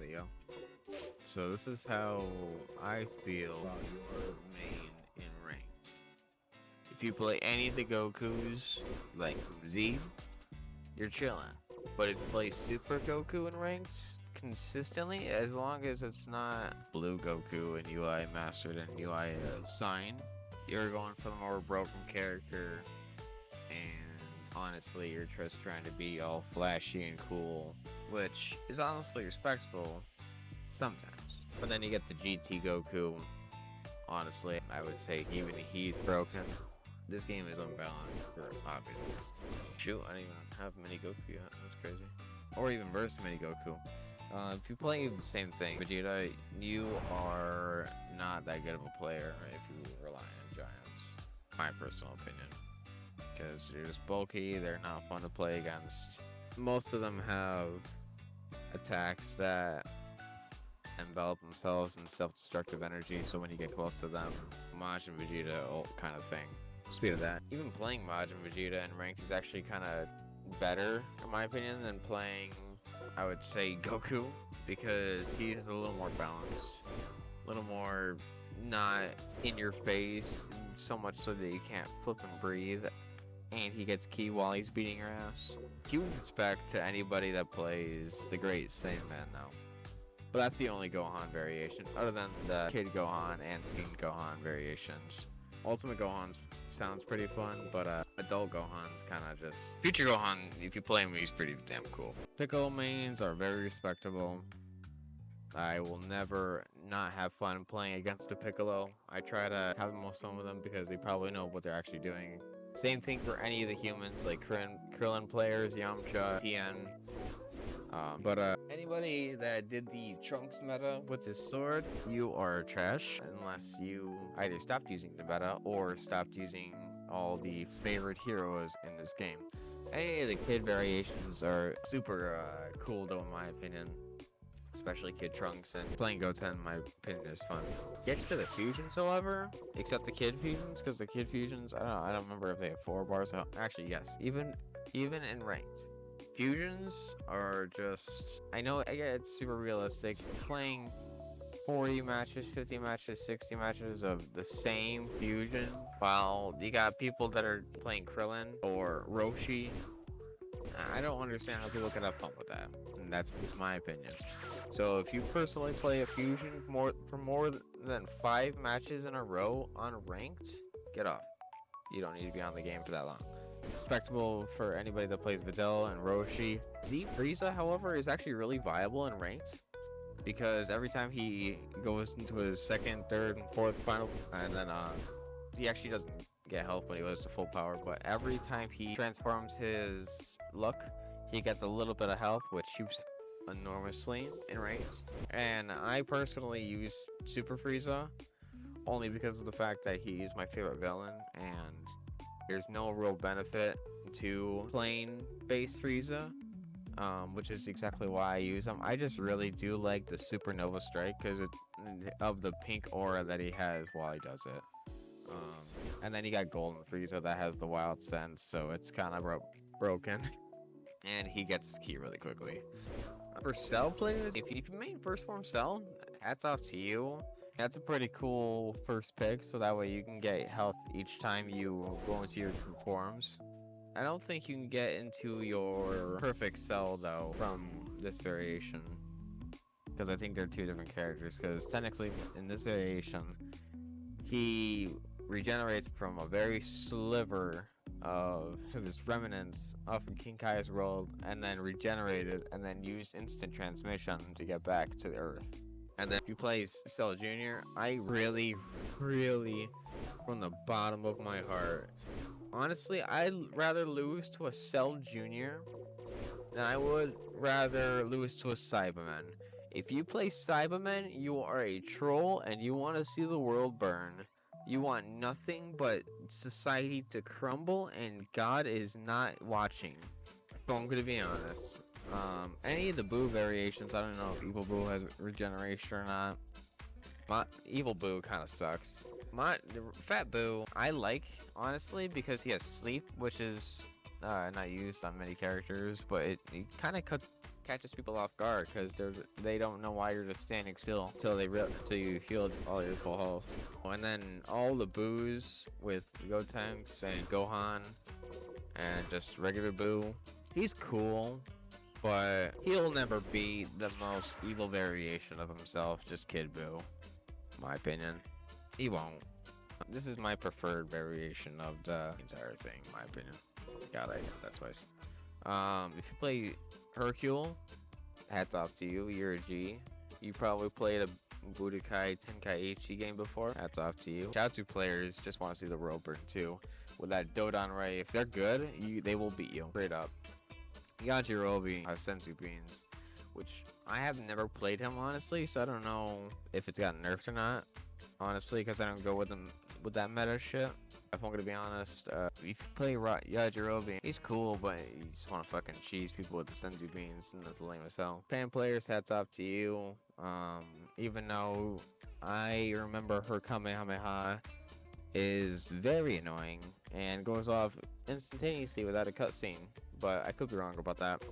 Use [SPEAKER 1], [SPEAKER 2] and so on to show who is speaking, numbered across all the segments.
[SPEAKER 1] video. So this is how I feel about your main in ranked. If you play any of the Gokus, like Z, you're chilling. But if you play Super Goku in ranked consistently, as long as it's not Blue Goku and UI Mastered and UI Sign, you're going for the more broken character, and honestly, you're just trying to be all flashy and cool, which is honestly respectable sometimes. But then you get the GT Goku. Honestly, I would say even he's broken. This game is unbalanced for obvious reasons. Shoot, I don't even have mini Goku yet. That's crazy. Or even burst mini Goku. If you play the same thing, Vegeta, you are not that good of a player if you rely on giants. My personal opinion. Because they're just bulky, they're not fun to play against. Most of them have attacks that envelop themselves in self-destructive energy, so when you get close to them, Majin Vegeta kind of thing. Speed of that, even playing Majin Vegeta in ranked is actually kind of better, in my opinion, than playing, I would say, Goku, because he's a little more balanced, a little more not in your face, so much so that you can't flip and breathe, and he gets ki while he's beating your ass. Huge respect to anybody that plays the Great Saiyaman though. But that's the only Gohan variation, other than the Kid Gohan and Teen Gohan variations. Ultimate Gohan sounds pretty fun, but Adult Gohan's kind of just... Future Gohan, if you play him, he's pretty damn cool. Piccolo mains are very respectable. I will never not have fun playing against a Piccolo. I try to have the most fun with them because they probably know what they're actually doing. Same thing for any of the humans, like Krillin players, Yamcha, Tien. But anybody that did the Trunks meta with his sword, you are trash unless you either stopped using the meta or stopped using all the favorite heroes in this game. Any of the Kid variations are super cool though, in my opinion. Especially Kid Trunks, and playing Goten, in my opinion, is fun. Get to the fusions, however, except the Kid fusions, because the Kid fusions, I don't remember if they have 4 bars. Actually, yes, even in ranked. Fusions are just, I know it's super realistic. Playing 40 matches, 50 matches, 60 matches of the same fusion, while you got people that are playing Krillin or Roshi. I don't understand how people can have fun with that, and that's just my opinion. So if you personally play a fusion for more than 5 matches in a row unranked, get off. You don't need to be on the game for that long. Respectable for anybody that plays Videl and Roshi. Z Frieza, however, is actually really viable in ranked, because every time he goes into his 2nd, 3rd, and 4th final, and then he actually doesn't get health when he goes to full power, but every time he transforms his look, he gets a little bit of health, which shoots enormously in ranked. And I personally use Super Frieza only because of the fact that he's my favorite villain, and there's no real benefit to plain base Frieza, which is exactly why I use him. I just really do like the Supernova Strike because of the pink aura that he has while he does it. And then you got Golden Frieza that has the Wild Sense, so it's kind of broken. And he gets his ki really quickly. For Cell players, if you main first form Cell, hats off to you. That's a pretty cool first pick, so that way you can get health each time you go into your forms. I don't think you can get into your perfect Cell, though, from this variation, because I think they're 2 different characters, because technically in this variation, he regenerates from a very sliver of his remnants off of King Kai's world, and then regenerated, and then used instant transmission to get back to the Earth. And then if you play Cell Jr., I really, from the bottom of my heart, honestly, I'd rather lose to a Cell Jr. than I would rather lose to a Cyberman. If you play Cyberman, you are a troll and you want to see the world burn. You want nothing but society to crumble, and God is not watching. So I'm going to be honest. Any of the Boo variations, I don't know if Evil Boo has regeneration or not. Evil Boo kind of sucks. Fat Boo, I like, honestly, because he has sleep, which is not used on many characters, but it kind of catches people off guard because they don't know why you're just standing still till you healed all your full health. And then all the boos with Gotenks and Gohan and just regular Boo. He's cool, but he'll never be the most evil variation of himself, just Kid Boo. My opinion. He won't. This is my preferred variation of the entire thing, in my opinion. God, I hit that twice. If you play Hercule, hats off to you. You're a G. You probably played a Budokai Tenkaichi game before. Hats off to you. Chaozu players just want to see the world burn too. With that Dodon Ray, if they're good, they will beat you. Straight up. Yajirobe has Senzu Beans, which I have never played him, honestly, so I don't know if it's gotten nerfed or not. Honestly, because I don't go with them with that meta shit. If I'm gonna be honest, if you play Yajirobe, he's cool, but you just want to fucking cheese people with the Senzu Beans, and that's lame as hell. Pan players, hats off to you. Even though I remember her Kamehameha is very annoying and goes off instantaneously without a cutscene, but I could be wrong about that.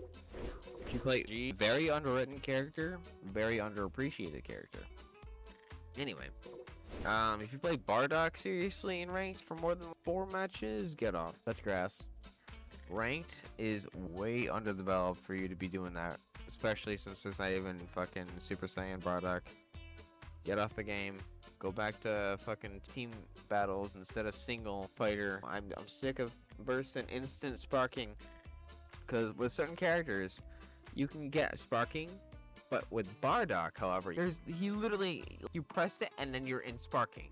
[SPEAKER 1] If you play G, very underwritten character, very underappreciated character. Anyway, if you play Bardock seriously in ranked for more than 4 matches, get off. That's grass. Ranked is way underdeveloped for you to be doing that, especially since there's not even fucking Super Saiyan Bardock. Get off the game. Go back to fucking team battles instead of single fighter. I'm sick of burst and instant sparking, because with certain characters you can get sparking, but with Bardock, however, you press it and then you're in sparking.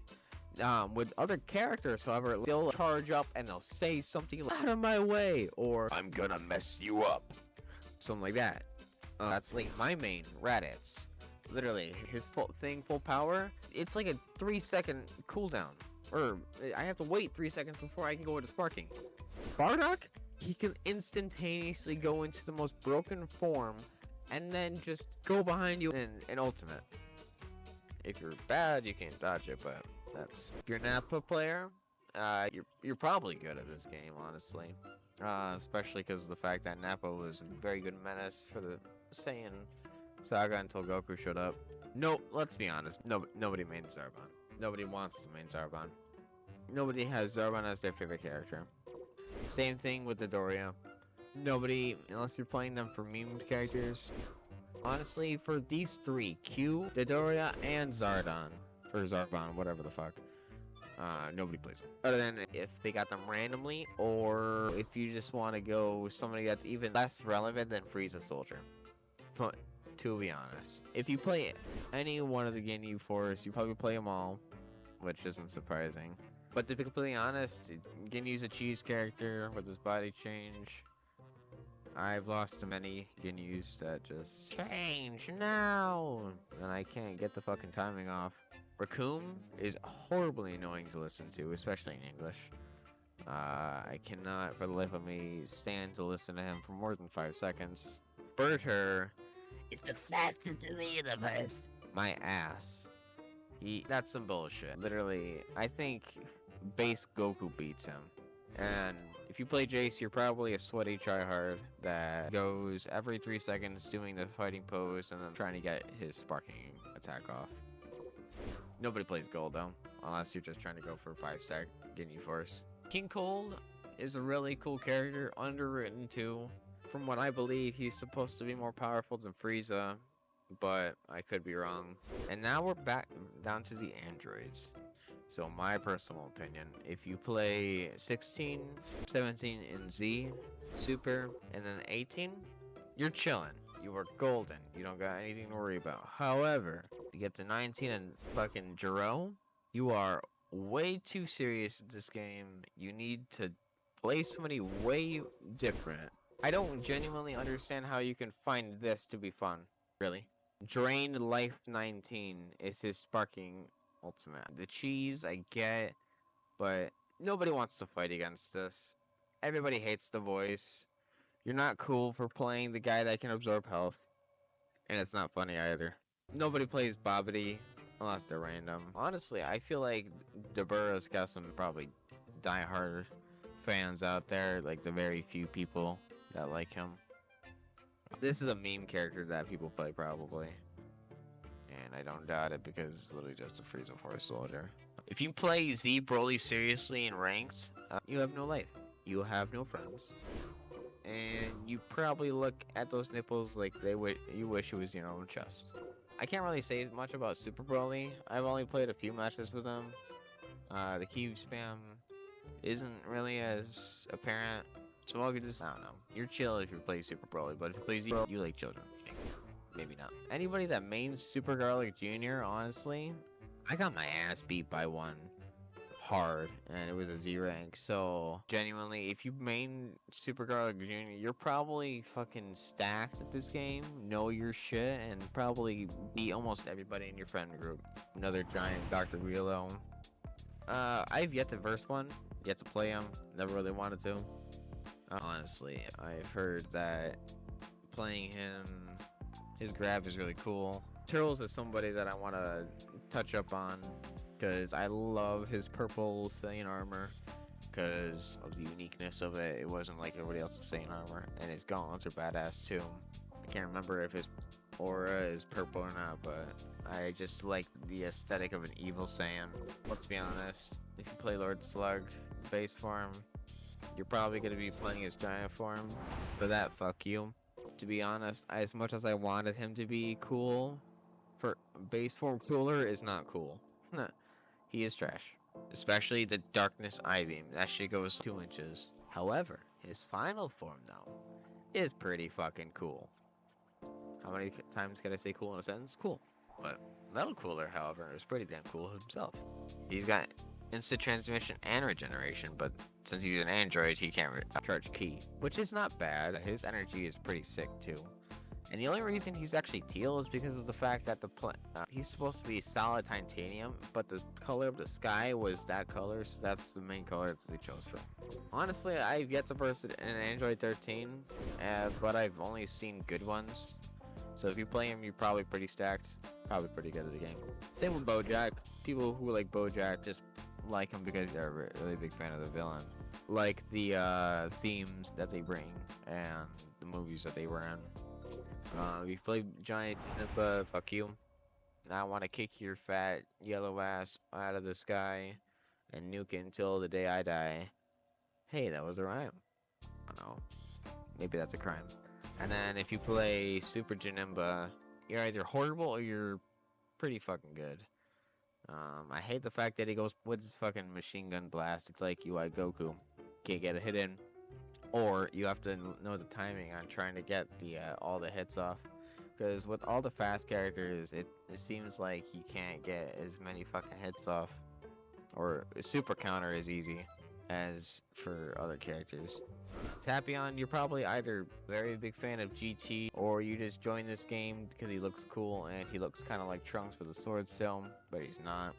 [SPEAKER 1] With other characters, however, they'll charge up and they'll say something like, "Out of my way," or "I'm gonna mess you up," something like that. That's like my main RADITZ. Literally, his full power, it's like a 3-second cooldown. Or, I have to wait 3 seconds before I can go into sparking. Bardock, he can instantaneously go into the most broken form and then just go behind you in ultimate. If you're bad, you can't dodge it, but that's... If you're a Nappa player, you're probably good at this game, honestly. Especially because of the fact that Nappa was a very good menace for the Saiyan Saga until Goku showed up. No, let's be honest. Nobody mains Zarbon. Nobody wants to main Zarbon. Nobody has Zarbon as their favorite character. Same thing with the Doria. Nobody, unless you're playing them for meme characters. Honestly, for these 3, Q, Dodoria, and Zardon, or Zarbon, whatever the fuck, nobody plays them. Other than if they got them randomly, or if you just want to go with somebody that's even less relevant than Frieza Soldier. But, to be honest, if you play any one of the Ginyu Force, you probably play them all, which isn't surprising. But to be completely honest, Ginyu's a cheese character with his body change. I've lost to many Ginyus that just change now, and I can't get the fucking timing off. Raccoon is horribly annoying to listen to, especially in English. I cannot for the life of me stand to listen to him for more than 5 seconds. Berter is the fastest in the universe. My ass. That's some bullshit. Literally, I think base Goku beats him. And if you play Jace, you're probably a sweaty tryhard that goes every 3 seconds doing the fighting pose and then trying to get his sparking attack off. Nobody plays Gold though, unless you're just trying to go for 5-stack Ginyu Force. King Cold is a really cool character, underwritten too. From what I believe, he's supposed to be more powerful than Frieza, but I could be wrong. And now we're back down to the androids. So my personal opinion, if you play 16, 17 in Z, Super, and then 18, you're chilling. You are golden. You don't got anything to worry about. However, you get to 19 and fucking Jiro, you are way too serious at this game. You need to play somebody way different. I don't genuinely understand how you can find this to be fun. Really. Drained Life 19 is his sparking ultimate. The cheese, I get, but nobody wants to fight against this. Everybody hates the voice. You're not cool for playing the guy that can absorb health. And it's not funny either. Nobody plays Babidi unless they're random. Honestly, I feel like Dabura's got some probably diehard fans out there, like the very few people that like him. This is a meme character that people play probably. And I don't doubt it because it's literally just a Frieza Force soldier. If you play Z Broly seriously in ranked, you have no life. You have no friends. And you probably look at those nipples like you wish it was your own chest. I can't really say much about Super Broly. I've only played a few matches with him. The key spam isn't really as apparent. So I don't know. You're chill if you play Super Broly, but if you play Z, you like children. Maybe not. Anybody that mains Super Garlic Jr., honestly, I got my ass beat by one hard, and it was a Z rank. So genuinely, if you main Super Garlic Jr., you're probably fucking stacked at this game, know your shit, and probably beat almost everybody in your friend group. Another giant Dr. Realo. I've yet to verse one, yet to play him, never really wanted to. Honestly, I've heard that playing him, his grab is really cool. Turtles is somebody that I want to touch up on because I love his purple Saiyan armor because of the uniqueness of it. It wasn't like everybody else's Saiyan armor, and his gauntlets are badass too. I can't remember if his aura is purple or not, but I just like the aesthetic of an evil Saiyan. Let's be honest, if you play Lord Slug base form, you're probably going to be playing his giant form. For that, fuck you. To be honest, as much as I wanted him to be cool, for base form cooler is not cool. He is trash. Especially the Darkness I-Beam. That shit goes 2 inches. However, his final form, though, is pretty fucking cool. How many times can I say cool in a sentence? Cool. But Metal Cooler, however, is pretty damn cool himself. He's got instant transmission and regeneration, but since he's an android, he can't charge ki, which is not bad. His energy is pretty sick too. And the only reason he's actually teal is because of the fact that he's supposed to be solid titanium, but the color of the sky was that color, so that's the main color that they chose from. Honestly, I've yet to burst it in Android 13, but I've only seen good ones. So if you play him, you're probably pretty stacked, probably pretty good at the game. Same with Bojack. People who like Bojack just like him because they're a really big fan of the villain. Like the themes that they bring and the movies that they were in. If you play Giant Snippa, fuck you. I want to kick your fat yellow ass out of the sky and nuke it until the day I die. Hey, that was a rhyme. I don't know. Maybe that's a crime. And then if you play Super Janemba, you're either horrible or you're pretty fucking good. I hate the fact that he goes with his fucking machine gun blast. It's like UI Goku. Can't get a hit in. Or you have to know the timing on trying to get the all the hits off. Because with all the fast characters, it seems like you can't get as many fucking hits off. Or a super counter is easy as for other characters. Tapion, you're probably either very big fan of GT or you just joined this game because he looks cool and he looks kind of like Trunks with a sword still, but he's not.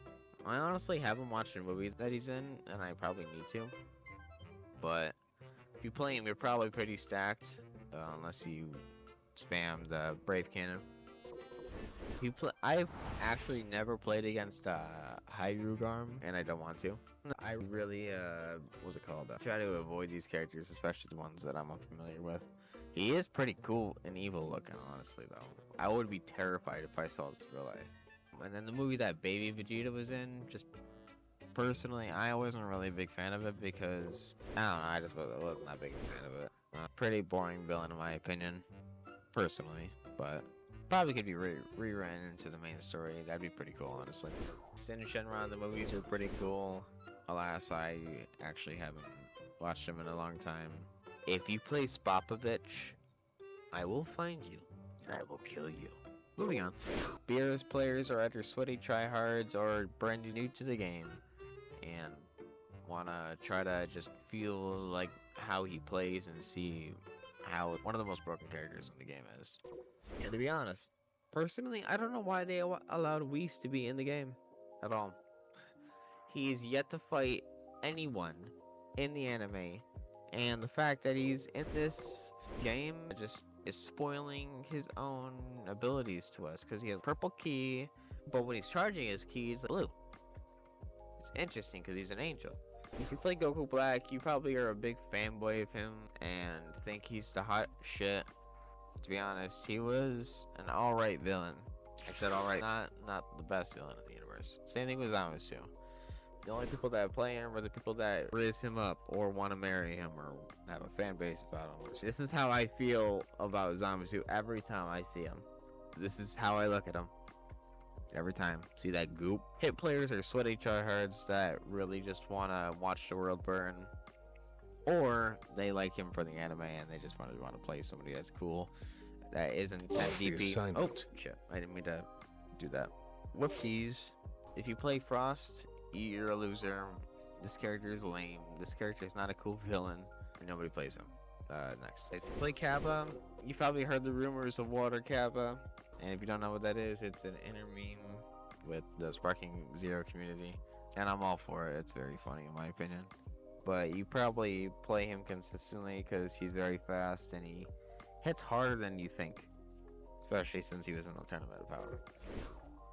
[SPEAKER 1] I honestly haven't watched the movies that he's in, and I probably need to. But if you play him, you're probably pretty stacked, unless you spam the Brave Cannon. I've actually never played against Hyrugarm, and I don't want to. I really, what's it called? Try to avoid these characters, especially the ones that I'm unfamiliar with. He is pretty cool and evil looking, honestly, though. I would be terrified if I saw this in real life. And then the movie that Baby Vegeta was in, just personally, I wasn't really a big fan of it because, I don't know, I just wasn't that big a fan of it. Pretty boring villain in my opinion, personally, but probably could be rewritten into the main story. That'd be pretty cool, honestly. Sin and Shenron, the movies were pretty cool. Alas, I actually haven't watched them in a long time. If you play Spopovich, I will find you, and I will kill you. Moving on. Beerus players are either sweaty tryhards or brand new to the game, and wanna try to just feel like how he plays and see how one of the most broken characters in the game is. And to be honest, personally, I don't know why they allowed Whis to be in the game at all. He is yet to fight anyone in the anime, and the fact that he's in this game just is spoiling his own abilities to us, because he has purple ki, but when he's charging his ki, it's blue. It's interesting because he's an angel. If you play Goku Black, you probably are a big fanboy of him and think he's the hot shit. To be honest, he was an alright villain. I said alright, not the best villain in the universe. Same thing with Zamasu. The only people that play him are the people that raise him up or want to marry him or have a fan base about him. This is how I feel about Zamasu every time I see him. This is how I look at him. Every time. See that goop? Hit players are sweaty tryhards that really just want to watch the world burn. Or they like him for the anime and they just want to play somebody that's cool. That isn't 10 DP. Oh, shit. I didn't mean to do that. Whoopsies. If you play Frost, you're a loser. This character is lame. This character is not a cool villain. Nobody plays him. Next. If you play Kappa, you've probably heard the rumors of Water Kappa. And if you don't know what that is, it's an inner meme with the Sparking Zero community. And I'm all for it. It's very funny in my opinion. But you probably play him consistently because he's very fast and he hits harder than you think. Especially since he was in the Tournament of Power.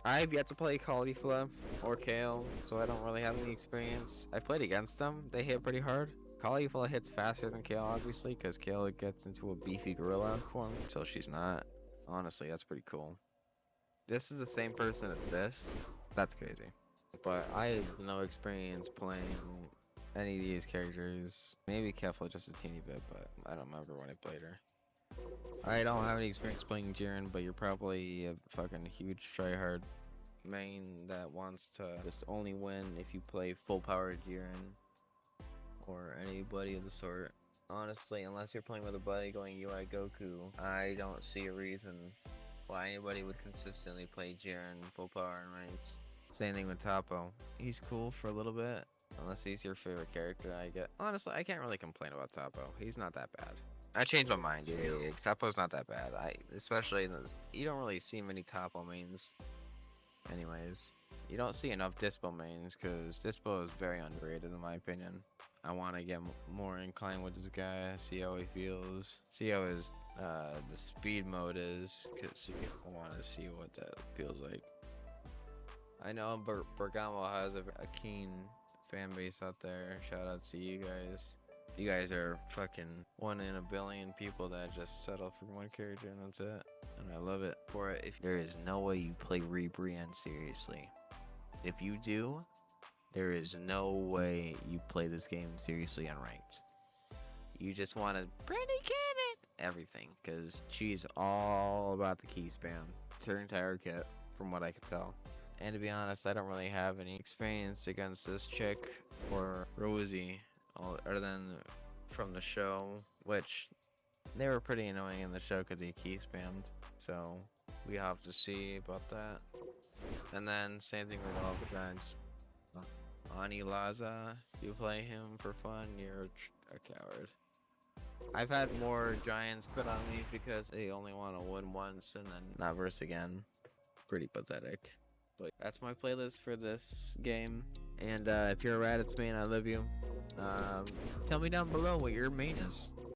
[SPEAKER 1] I've yet to play Caulifla or Kale, so I don't really have any experience. I've played against them. They hit pretty hard. Caulifla hits faster than Kale, obviously, because Kale gets into a beefy gorilla form until she's not. Honestly, that's pretty cool. This is the same person as this. That's crazy. But I have no experience playing any of these characters. Maybe Kefla just a teeny bit, but I don't remember when I played her. I don't have any experience playing Jiren, but you're probably a fucking huge tryhard main that wants to just only win if you play full power Jiren or anybody of the sort. Honestly, unless you're playing with a buddy going UI Goku, I don't see a reason why anybody would consistently play Jiren full power and ranked. Same thing with Toppo. He's cool for a little bit, unless he's your favorite character. Honestly, I can't really complain about Toppo. He's not that bad. I changed my mind. Yeah. Toppo's not that bad. Especially you don't really see many Toppo mains. Anyways, you don't see enough Dispo mains because Dispo is very underrated in my opinion. I want to get more inclined with this guy, see how he feels, see how his the speed mode is, because I want to see what that feels like. I know Bergamo has a keen fan base out there. Shout out to you guys. You guys are fucking 1 in a billion people that just settle for one character and that's it. And I love it for it. If there is no way you play Rebrienne seriously. If you do, there is no way you play this game seriously unranked. You just want to pretty kid it everything, because she's all about the key spam. It's her entire kit, from what I can tell. And to be honest, I don't really have any experience against this chick or Rosie, other than from the show, which they were pretty annoying in the show because they key spammed. So we have to see about that. And then same thing with all the giants. Ani Laza, you play him for fun, you're a coward. I've had more giants put on me because they only want to win once and then not verse again. Pretty pathetic. But that's my playlist for this game. And if you're a RADITZ main, I love you. Tell me down below what your main is.